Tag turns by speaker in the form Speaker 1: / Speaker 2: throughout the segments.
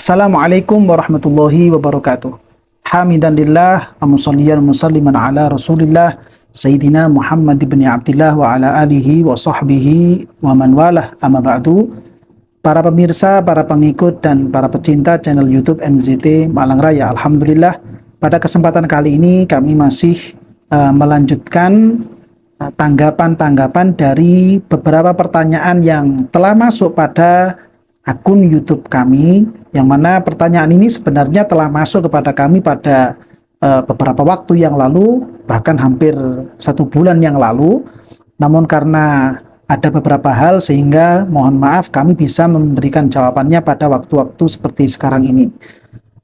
Speaker 1: Assalamualaikum warahmatullahi wabarakatuh. Hamidan lillah wa musalliyan musalliman ala Rasulillah Sayyidina Muhammad ibn Abdillah wa ala alihi wa sahbihi wa man walah amma ba'du. Para pemirsa, para pengikut dan para pecinta channel YouTube MZT Malang Raya, alhamdulillah pada kesempatan kali ini kami masih melanjutkan tanggapan-tanggapan dari beberapa pertanyaan yang telah masuk pada akun YouTube kami, yang mana pertanyaan ini sebenarnya telah masuk kepada kami pada beberapa waktu yang lalu, bahkan hampir 1 bulan yang lalu. Namun karena ada beberapa hal sehingga mohon maaf kami bisa memberikan jawabannya pada waktu-waktu seperti sekarang ini.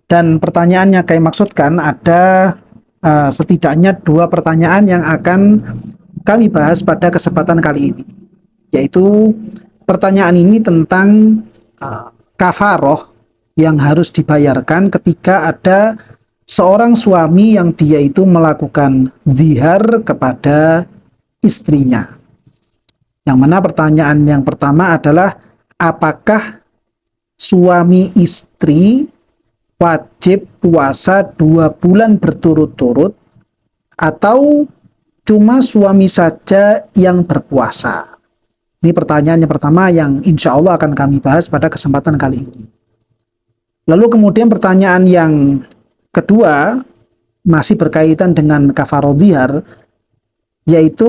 Speaker 1: Dan pertanyaannya kami maksudkan ada setidaknya 2 pertanyaan yang akan kami bahas pada kesempatan kali ini, yaitu pertanyaan ini tentang kafaroh yang harus dibayarkan ketika ada seorang suami yang dia itu melakukan zihar kepada istrinya. Yang mana pertanyaan yang pertama adalah, apakah suami istri wajib puasa 2 bulan berturut-turut atau cuma suami saja yang berpuasa? Ini pertanyaan yang pertama yang insya Allah akan kami bahas pada kesempatan kali ini. Lalu kemudian pertanyaan yang kedua masih berkaitan dengan kafaroh zihar, yaitu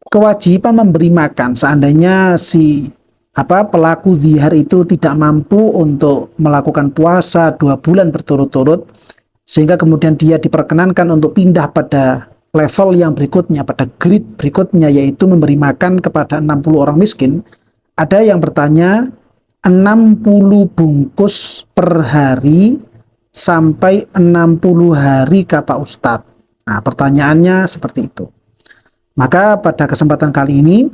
Speaker 1: kewajiban memberi makan seandainya si pelaku zihar itu tidak mampu untuk melakukan puasa 2 bulan berturut-turut, sehingga kemudian dia diperkenankan untuk pindah pada level yang berikutnya, pada grade berikutnya, yaitu memberi makan kepada 60 orang miskin. Ada yang bertanya, 60 bungkus per hari sampai 60 hari kah Pak Ustadz? Nah, pertanyaannya seperti itu. Maka pada kesempatan kali ini,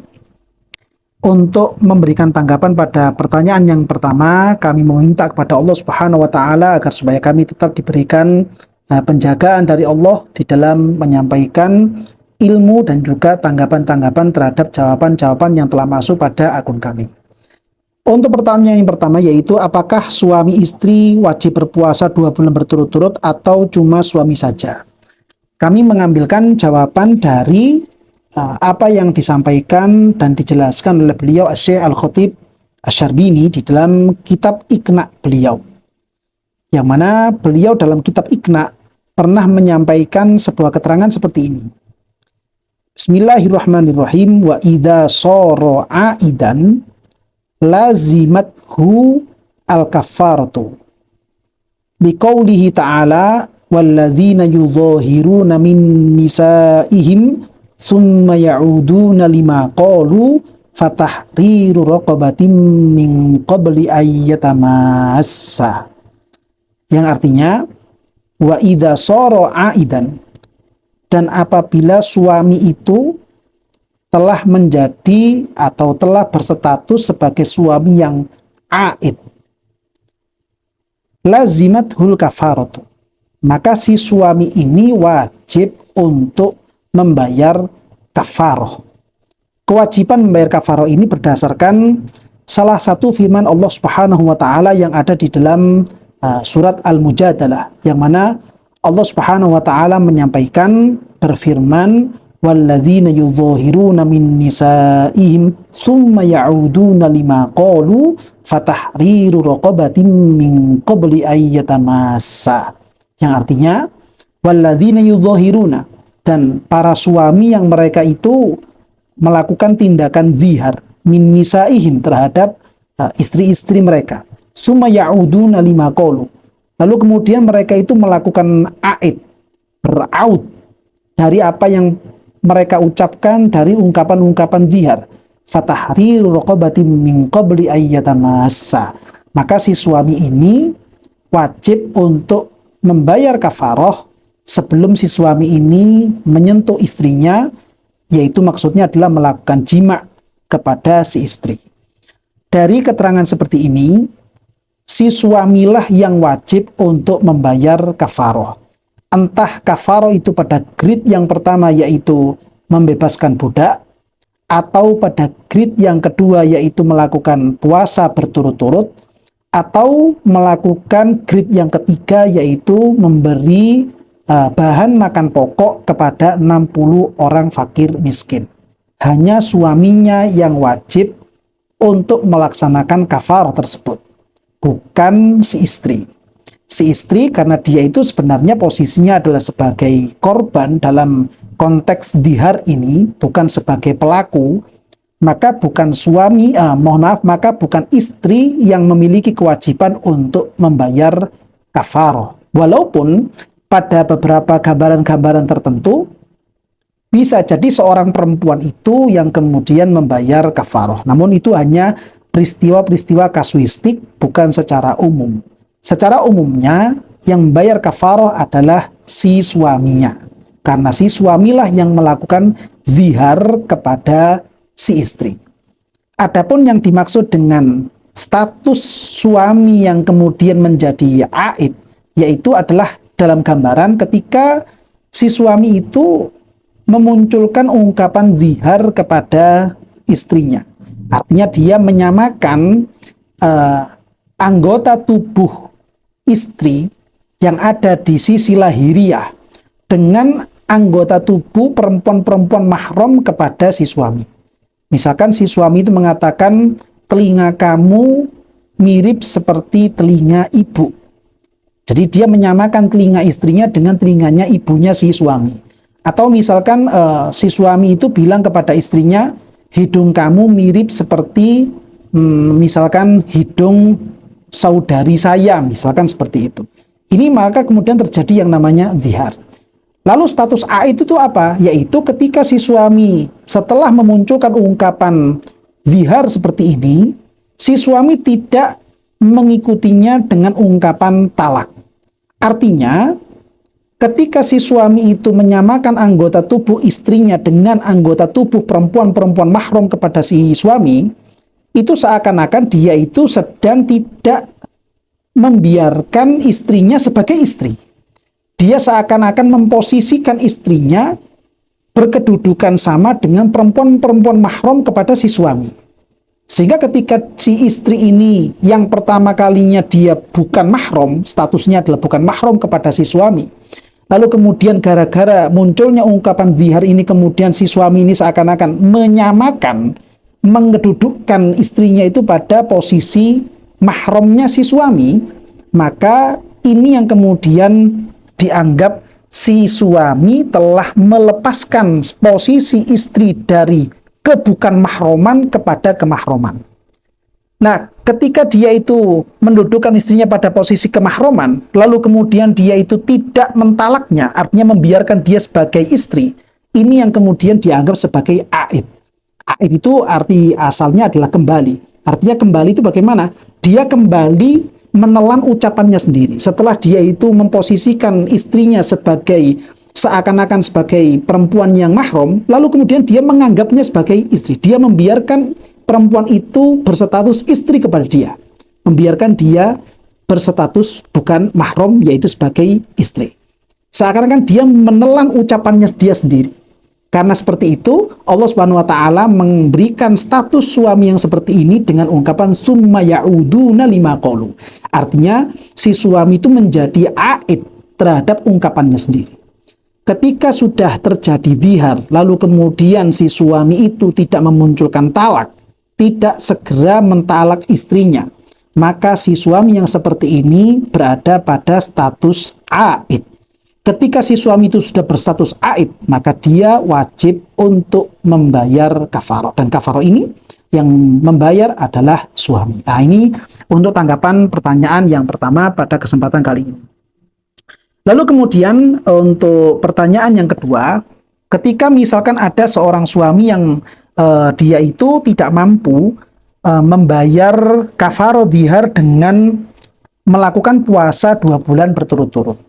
Speaker 1: untuk memberikan tanggapan pada pertanyaan yang pertama, kami meminta kepada Allah Subhanahu wa Ta'ala agar supaya kami tetap diberikan penjagaan dari Allah di dalam menyampaikan ilmu dan juga tanggapan-tanggapan terhadap jawaban-jawaban yang telah masuk pada akun kami. Untuk pertanyaan yang pertama, yaitu apakah suami istri wajib berpuasa 2 bulan berturut-turut atau cuma suami saja? Kami mengambilkan jawaban dari apa yang disampaikan dan dijelaskan oleh beliau Syekh Al-Khatib Asy-Syarbini di dalam kitab Iqna beliau, yang mana beliau dalam kitab Iqna pernah menyampaikan sebuah keterangan seperti ini. Bismillahirrahmanirrahim. Wa idza sara aidan lazimathu al-kaffaratu liqaulihi ta'ala walladzina yuzahiruna min nisaihim thumma ya'uduna lima qalu fatahriru raqabatin min qabli ayyatamassa, yang artinya wa idza sara aidan, dan apabila suami itu telah menjadi atau telah berstatus sebagai suami yang aid, lazimathul kafaratu, maka si suami ini wajib untuk membayar kafaroh. Kewajiban membayar kafaroh ini berdasarkan salah satu firman Allah Subhanahu wa Ta'ala yang ada di dalam surat Al-Mujadalah, yang mana Allah Subhanahu wa Ta'ala menyampaikan, berfirman, walladzina yuzahiruna min nisaihim thumma ya'uduna lima qalu fatahriru raqabatin min qabli ayyatamassa, yang artinya walladzina yuzahiruna, dan para suami yang mereka itu melakukan tindakan zihar min nisaihim terhadap istri-istri mereka, summa ya'uduna lima qalu, lalu kemudian mereka itu melakukan aid, beraud dari apa yang mereka ucapkan dari ungkapan-ungkapan zihar, fatahriru raqabatin min qabli ayyatamassa, maka si suami ini wajib untuk membayar kafaroh sebelum si suami ini menyentuh istrinya, yaitu maksudnya adalah melakukan jima kepada si istri. Dari keterangan seperti ini, si suamilah yang wajib untuk membayar kafaroh. Entah kafaroh itu pada grade yang pertama, yaitu membebaskan budak, atau pada grade yang kedua, yaitu melakukan puasa berturut-turut, atau melakukan grade yang ketiga, yaitu memberi bahan makan pokok kepada 60 orang fakir miskin. Hanya suaminya yang wajib untuk melaksanakan kafarah tersebut, bukan si istri. Si istri karena dia itu sebenarnya posisinya adalah sebagai korban dalam konteks dihar ini, bukan sebagai pelaku, maka bukan suami, maka bukan istri yang memiliki kewajiban untuk membayar kafarah. Walaupun pada beberapa gambaran-gambaran tertentu bisa jadi seorang perempuan itu yang kemudian membayar kafarah. Namun itu hanya peristiwa-peristiwa kasuistik, bukan secara umum. Secara umumnya yang membayar kafarah adalah si suaminya, karena si suamilah yang melakukan zihar kepada si istri. Adapun yang dimaksud dengan status suami yang kemudian menjadi aid, yaitu adalah dalam gambaran ketika si suami itu memunculkan ungkapan zihar kepada istrinya. Artinya dia menyamakan anggota tubuh istri yang ada di sisi lahiriah dengan anggota tubuh perempuan-perempuan mahram kepada si suami. Misalkan si suami itu mengatakan, telinga kamu mirip seperti telinga ibu. Jadi dia menyamakan telinga istrinya dengan telinganya ibunya si suami. Atau misalkan si suami itu bilang kepada istrinya, hidung kamu mirip seperti misalkan hidung saudari saya, misalkan seperti itu. Ini maka kemudian terjadi yang namanya zihar. Lalu status aid itu apa? Yaitu ketika si suami setelah memunculkan ungkapan zihar seperti ini, si suami tidak mengikutinya dengan ungkapan talak. Artinya, ketika si suami itu menyamakan anggota tubuh istrinya dengan anggota tubuh perempuan-perempuan mahram kepada si suami, itu seakan-akan dia itu sedang tidak membiarkan istrinya sebagai istri. Dia seakan-akan memposisikan istrinya berkedudukan sama dengan perempuan-perempuan mahram kepada si suami. Sehingga ketika si istri ini yang pertama kalinya dia bukan mahram, statusnya adalah bukan mahram kepada si suami, lalu kemudian gara-gara munculnya ungkapan zihar ini, kemudian si suami ini seakan-akan menyamakan, mengedudukkan istrinya itu pada posisi mahramnya si suami, maka ini yang kemudian dianggap si suami telah melepaskan posisi istri dari kebukan mahroman kepada kemahroman. Nah, ketika dia itu mendudukkan istrinya pada posisi kemahroman, lalu kemudian dia itu tidak mentalaknya, artinya membiarkan dia sebagai istri, ini yang kemudian dianggap sebagai aid. Aid itu arti asalnya adalah kembali. Artinya kembali itu bagaimana? Dia kembali menelan ucapannya sendiri. Setelah dia itu memposisikan istrinya sebagai seakan-akan sebagai perempuan yang mahram, lalu kemudian dia menganggapnya sebagai istri. Dia membiarkan perempuan itu berstatus istri kepada dia. Membiarkan dia berstatus bukan mahram, yaitu sebagai istri. Seakan-akan dia menelan ucapannya dia sendiri. Karena seperti itu, Allah Subhanahu wa taala memberikan status suami yang seperti ini dengan ungkapan summa ya'uduna lima qalu. Artinya, si suami itu menjadi aid terhadap ungkapannya sendiri. Ketika sudah terjadi zihar, lalu kemudian si suami itu tidak memunculkan talak, tidak segera mentalak istrinya, maka si suami yang seperti ini berada pada status aid. Ketika si suami itu sudah berstatus aid, maka dia wajib untuk membayar kafarah. Dan kafarah ini yang membayar adalah suami. Nah, ini untuk tanggapan pertanyaan yang pertama pada kesempatan kali ini. Lalu kemudian untuk pertanyaan yang kedua, ketika misalkan ada seorang suami yang dia itu tidak mampu membayar kafarah zihar dengan melakukan puasa 2 bulan berturut-turut.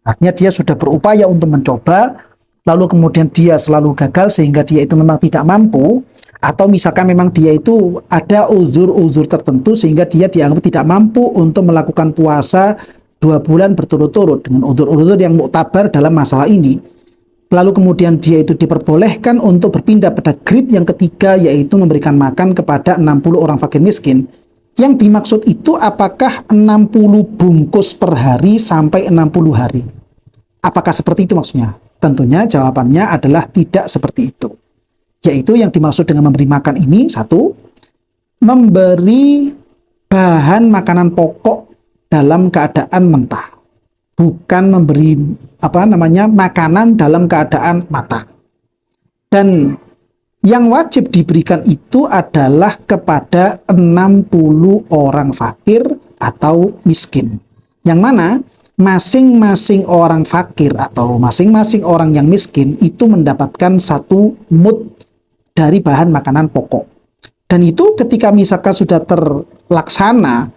Speaker 1: Artinya dia sudah berupaya untuk mencoba, lalu kemudian dia selalu gagal sehingga dia itu memang tidak mampu, atau misalkan memang dia itu ada uzur-uzur tertentu sehingga dia dianggap tidak mampu untuk melakukan puasa 2 bulan berturut-turut dengan uzur-uzur yang muktabar dalam masalah ini. Lalu kemudian dia itu diperbolehkan untuk berpindah pada grade yang ketiga, yaitu memberikan makan kepada 60 orang fakir miskin. Yang dimaksud itu apakah 60 bungkus per hari sampai 60 hari? Apakah seperti itu maksudnya? Tentunya jawabannya adalah tidak seperti itu. Yaitu yang dimaksud dengan memberi makan ini, satu, memberi bahan makanan pokok dalam keadaan mentah. Bukan memberi makanan dalam keadaan matang. Dan yang wajib diberikan itu adalah kepada 60 orang fakir atau miskin. Yang mana masing-masing orang fakir atau masing-masing orang yang miskin itu mendapatkan 1 mud dari bahan makanan pokok. Dan itu ketika misalkan sudah terlaksana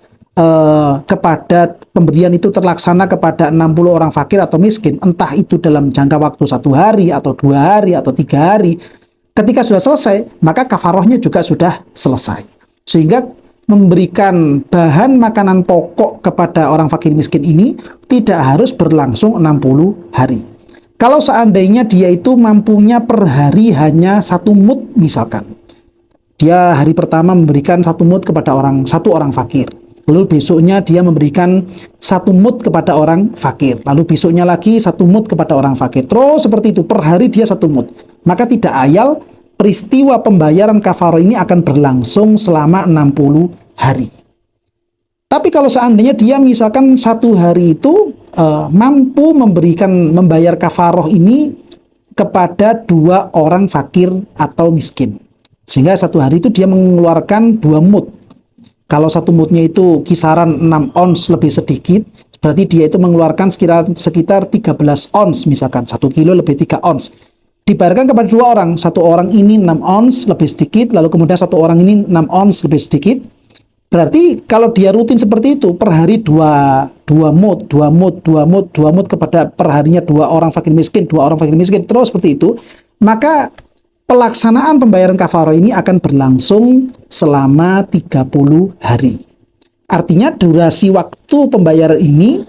Speaker 1: kepada pemberian itu terlaksana kepada 60 orang fakir atau miskin, entah itu dalam jangka waktu 1 hari atau 2 hari atau 3 hari, ketika sudah selesai, maka kafarohnya juga sudah selesai. Sehingga memberikan bahan makanan pokok kepada orang fakir miskin ini tidak harus berlangsung 60 hari. Kalau seandainya dia itu mampunya per hari hanya 1 mud misalkan. Dia hari pertama memberikan 1 mud kepada satu orang fakir. Lalu besoknya dia memberikan 1 mud kepada orang fakir. Lalu besoknya lagi 1 mud kepada orang fakir. Terus seperti itu, per hari dia 1 mud. Maka tidak ayal peristiwa pembayaran kafaroh ini akan berlangsung selama 60 hari. Tapi kalau seandainya dia misalkan 1 hari itu mampu membayar kafaroh ini kepada 2 orang fakir atau miskin. Sehingga 1 hari itu dia mengeluarkan 2 mud. Kalau 1 mudnya itu kisaran 6 ons lebih sedikit, berarti dia itu mengeluarkan sekitar 13 ons misalkan, 1 kilo lebih 3 ons. Dibayarkan kepada 2 orang, 1 orang ini 6 ons lebih sedikit, lalu kemudian 1 orang ini 6 ons lebih sedikit. Berarti kalau dia rutin seperti itu, per hari 2 mud kepada perharinya 2 orang fakir miskin, 2 orang fakir miskin, terus seperti itu, maka pelaksanaan pembayaran kafaroh ini akan berlangsung selama 30 hari. Artinya durasi waktu pembayaran ini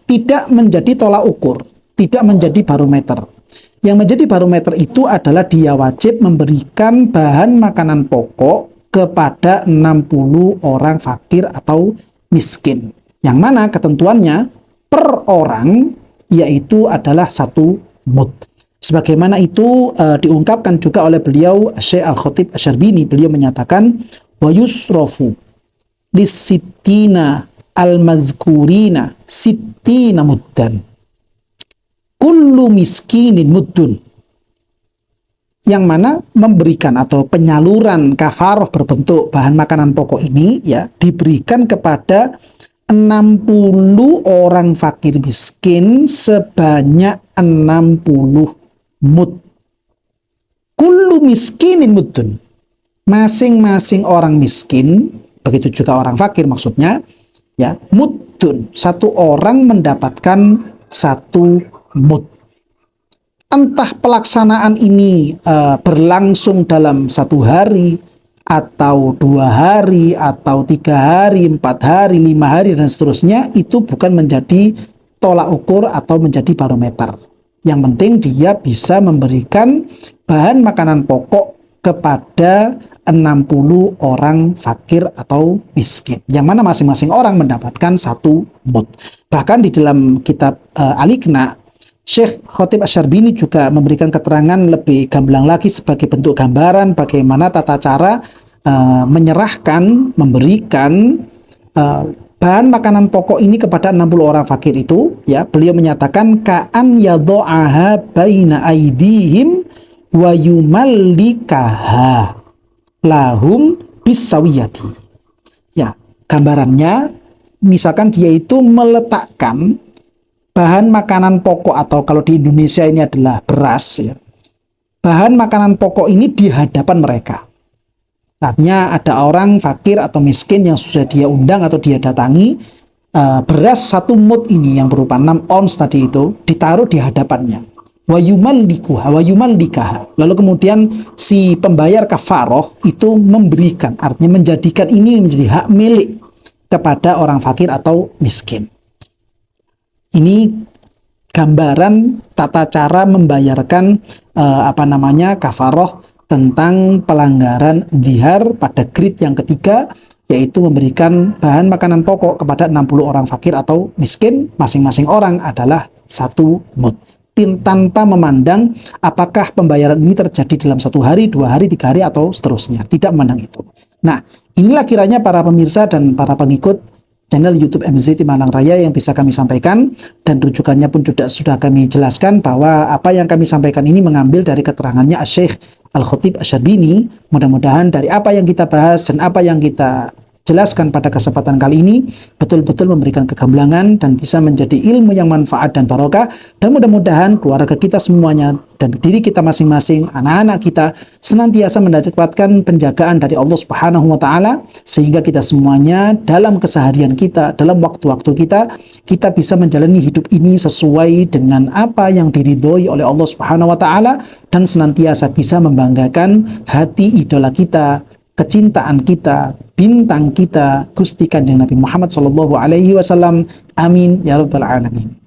Speaker 1: tidak menjadi tolak ukur, tidak menjadi barometer. Yang menjadi barometer itu adalah dia wajib memberikan bahan makanan pokok kepada 60 orang fakir atau miskin. Yang mana ketentuannya per orang yaitu adalah 1 mud. Sebagaimana itu diungkapkan juga oleh beliau Syekh Al-Khatib Asy-Syarbini. Beliau menyatakan wa yusrafu lis-sittina al-mazkurina sittina muddan kullu miskinin muddun. Yang mana memberikan atau penyaluran kafaroh berbentuk bahan makanan pokok ini ya diberikan kepada 60 orang fakir miskin sebanyak 60 mud. Kullu miskinin muddun. Masing-masing orang miskin, begitu juga orang fakir maksudnya, ya, muddun. 1 orang mendapatkan 1 mud. Entah pelaksanaan ini berlangsung dalam 1 hari, atau 2 hari, atau 3 hari, 4 hari, 5 hari, dan seterusnya, itu bukan menjadi tolak ukur atau menjadi barometer. Yang penting dia bisa memberikan bahan makanan pokok kepada 60 orang fakir atau miskin. Yang mana masing-masing orang mendapatkan 1 mud. Bahkan di dalam kitab Al-Iqna, Syekh Khatib Asy-Syarbini juga memberikan keterangan lebih gamblang lagi sebagai bentuk gambaran bagaimana tata cara menyerahkan, memberikan bahan makanan pokok ini kepada 60 orang fakir itu, ya, beliau menyatakan ka'an yadha'aha baina aidihim wa yumallikaha lahum bisawiyati. Ya, gambarannya misalkan dia itu meletakkan bahan makanan pokok, atau kalau di Indonesia ini adalah beras, ya, bahan makanan pokok ini di hadapan mereka. Artinya ada orang fakir atau miskin yang sudah dia undang atau dia datangi, beras 1 mud ini yang berupa 6 ons tadi itu ditaruh di hadapannya. Wa yumallikaha. Lalu kemudian si pembayar kafaroh itu memberikan, artinya menjadikan ini menjadi hak milik kepada orang fakir atau miskin. Ini gambaran tata cara membayarkan kafaroh tentang pelanggaran zihar pada grid yang ketiga, yaitu memberikan bahan makanan pokok kepada 60 orang fakir atau miskin, masing-masing orang adalah 1 mud. Tanpa memandang apakah pembayaran ini terjadi dalam 1 hari, 2 hari, 3 hari, atau seterusnya. Tidak memandang itu. Nah, inilah kiranya para pemirsa dan para pengikut channel YouTube MZ Malang Raya yang bisa kami sampaikan, dan rujukannya pun sudah kami jelaskan bahwa apa yang kami sampaikan ini mengambil dari keterangannya Syekh Al-Khatib Asy-Syarbini. Mudah-mudahan dari apa yang kita bahas dan apa yang kita jelaskan pada kesempatan kali ini betul-betul memberikan kegemblangan dan bisa menjadi ilmu yang manfaat dan barokah, dan mudah-mudahan keluarga kita semuanya dan diri kita masing-masing, anak-anak kita senantiasa mendapatkan penjagaan dari Allah Subhanahu wa taala, sehingga kita semuanya dalam keseharian kita, dalam waktu-waktu kita bisa menjalani hidup ini sesuai dengan apa yang diridhoi oleh Allah Subhanahu wa taala, dan senantiasa bisa membanggakan hati idola kita, kecintaan kita, bintang kita, Gusti Kanjeng Nabi Muhammad sallallahu alaihi wasallam. Amin ya rabbal alamin.